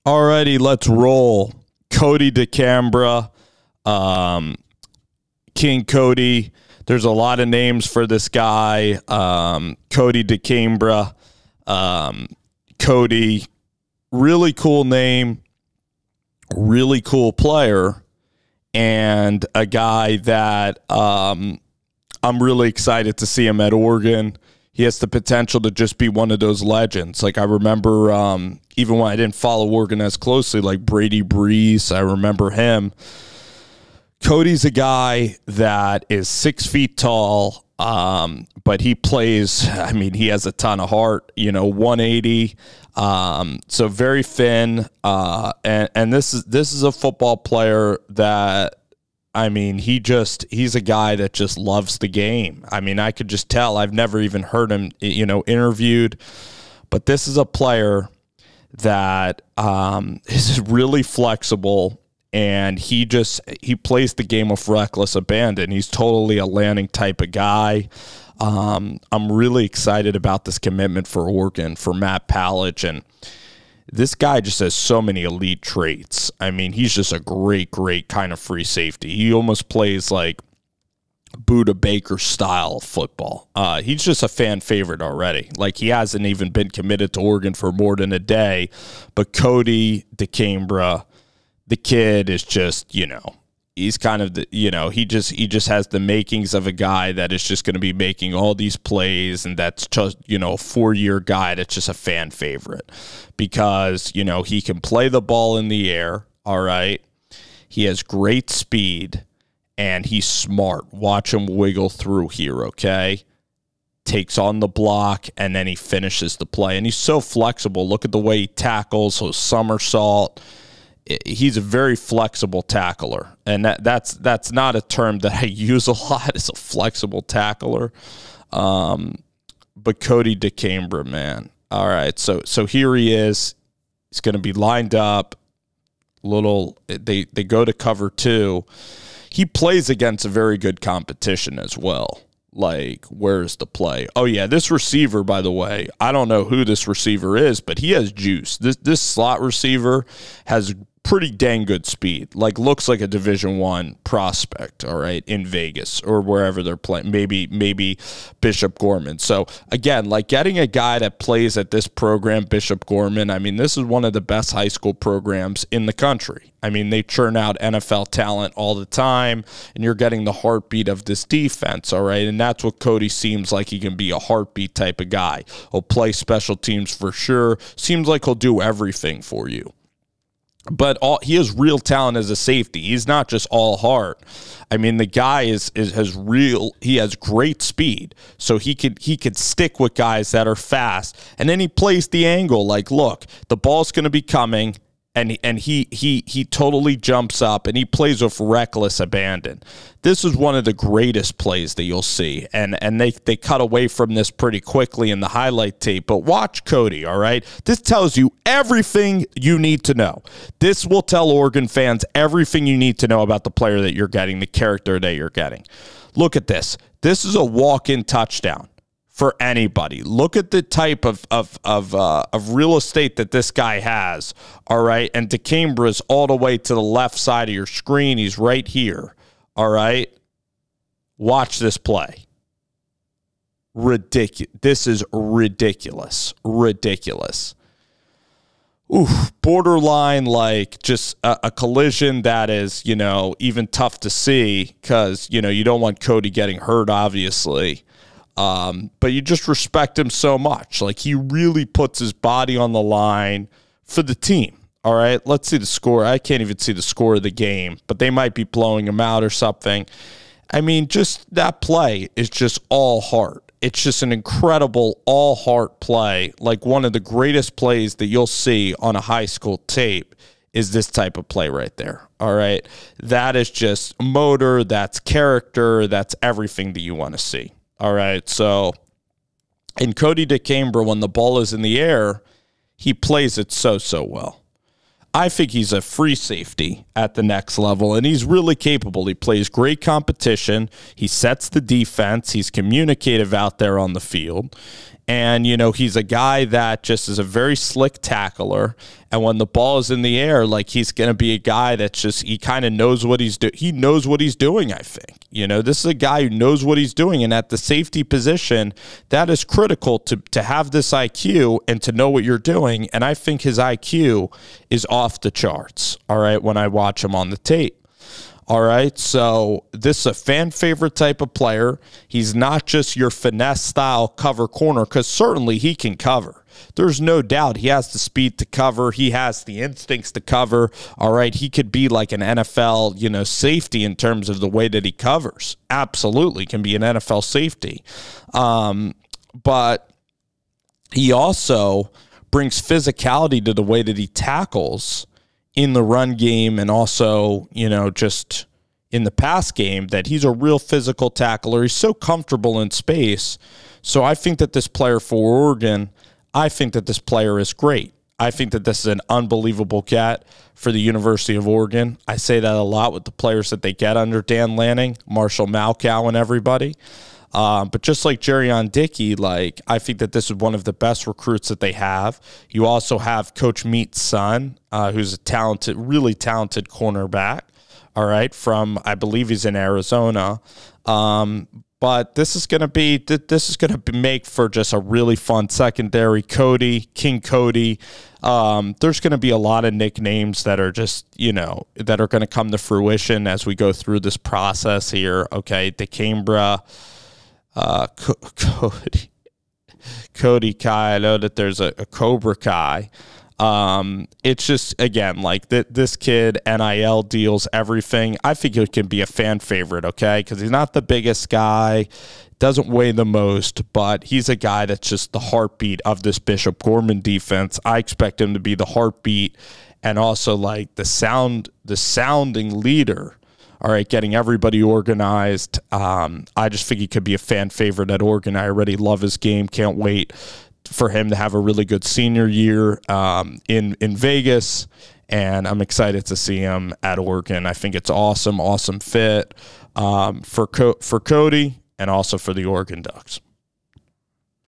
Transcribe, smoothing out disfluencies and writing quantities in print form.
Alrighty, let's roll. Kodi Decambra, King Kodi. There's a lot of names for this guy. Kodi Decambra, Kodi, really cool name, really cool player, and a guy that I'm really excited to see him at Oregon. He has the potential to just be one of those legends. Like, I remember, even when I didn't follow Oregon as closely, like Brady Breeze, I remember him. Kodi's a guy that is 6 feet tall, but he plays, I mean, he has a ton of heart, 180. So very thin. And this is a football player that, I mean, he's a guy that just loves the game. I mean, I could just tell. I've never even heard him, interviewed. But this is a player that is really flexible, and he plays the game with reckless abandon. He's totally a landing type of guy. I'm really excited about this commitment for Oregon, for Matt Palage, and this guy just has so many elite traits. I mean, he's just a great, great kind of free safety. He almost plays like Buda Baker style football. He's just a fan favorite already. Like, he hasn't even been committed to Oregon for more than a day. But Kodi Decambra, the kid is just, he's kind of the, he just has the makings of a guy that is just going to be making all these plays, and that's just, a 4-year guy that's just a fan favorite because, he can play the ball in the air, all right? He has great speed, and he's smart. Watch him wiggle through here, okay? Takes on the block, and then he finishes the play. And he's so flexible. Look at the way he tackles, so somersault. He's a very flexible tackler, and that's not a term that I use a lot, is a flexible tackler. But Kodi Decambra, man. All right, so here he is. He's going to be lined up. They go to cover 2. He plays against a very good competition as well. Like, where's the play? Oh, yeah, this receiver, by the way, I don't know who this receiver is, but he has juice. This slot receiver has pretty dang good speed. Like, looks like a Division I prospect, all right, in Vegas or wherever they're playing, maybe Bishop Gorman. So, again, like, getting a guy that plays at this program, Bishop Gorman, I mean, this is one of the best high school programs in the country. I mean, they churn out NFL talent all the time, and you're getting the heartbeat of this defense, all right? And that's what Kodi seems like. He can be a heartbeat type of guy. He'll play special teams for sure. Seems like he'll do everything for you. But he has real talent as a safety. He's not just all heart. I mean, the guy he has great speed, so he could stick with guys that are fast. And then he plays the angle. Like, look, the ball's going to be coming, and he totally jumps up, and he plays with reckless abandon. This is one of the greatest plays that you'll see, and they cut away from this pretty quickly in the highlight tape. But watch Kodi, all right? This tells you everything you need to know. This will tell Oregon fans everything you need to know about the player that you're getting, the character that you're getting. Look at this. This is a walk-in touchdown for anybody. Look at the type of real estate that this guy has, all right? And Decambra's all the way to the left side of your screen. He's right here, all right? Watch this play. Ridiculous. This is ridiculous. Ridiculous. Ooh, borderline, like, just a collision that is, even tough to see because, you don't want Kodi getting hurt, obviously. But you just respect him so much. Like, he really puts his body on the line for the team. All right, let's see the score. I can't even see the score of the game, but they might be blowing him out or something. I mean, just that play is just all heart. It's just an incredible all heart play. Like, one of the greatest plays that you'll see on a high school tape is this type of play right there. All right, that is just motor, that's character, that's everything that you want to see. All right, so in Kodi Decambra, when the ball is in the air, he plays it so well. I think he's a free safety at the next level, and he's really capable. He plays great competition. He sets the defense. He's communicative out there on the field. And, you know, he's a guy that just is a very slick tackler. And when the ball is in the air, like, he's going to be a guy that's just, he kind of knows what he's doing. He knows what he's doing, I think. You know, this is a guy who knows what he's doing. And at the safety position, that is critical to have this IQ and to know what you're doing. And I think his IQ is off the charts, all right, when I watch him on the tape. All right, so this is a fan favorite type of player. He's not just your finesse style cover corner, because certainly he can cover. There's no doubt he has the speed to cover. He has the instincts to cover. All right, he could be like an NFL, you know, safety in terms of the way that he covers. Absolutely can be an NFL safety. But he also brings physicality to the way that he tackles in the run game, and also, you know, just in the pass game, that he's a real physical tackler. He's so comfortable in space. So I think that this player for Oregon, I think that this player is great. I think that this is an unbelievable get for the University of Oregon. I say that a lot with the players that they get under Dan Lanning, Marshall Malchow, and everybody. But just like Jerrion Dickey, like, I think that this is one of the best recruits that they have. You also have Coach Meat's son, who's a talented, really talented cornerback, all right, from, I believe he's in Arizona. But this is going to make for just a really fun secondary. King Kodi. There's going to be a lot of nicknames that are just, you know, that are going to come to fruition as we go through this process here. Okay, Decambra. Kodi Kai. I know that there's a Cobra Kai. It's just, again, like this kid, NIL deals, everything. I think he can be a fan favorite, okay? Because he's not the biggest guy, doesn't weigh the most, but he's a guy that's just the heartbeat of this Bishop Gorman defense. I expect him to be the heartbeat and also like the sounding leader. All right, getting everybody organized. I just think he could be a fan favorite at Oregon. I already love his game. Can't wait for him to have a really good senior year in Vegas, and I'm excited to see him at Oregon. I think it's awesome fit for Kodi and also for the Oregon Ducks.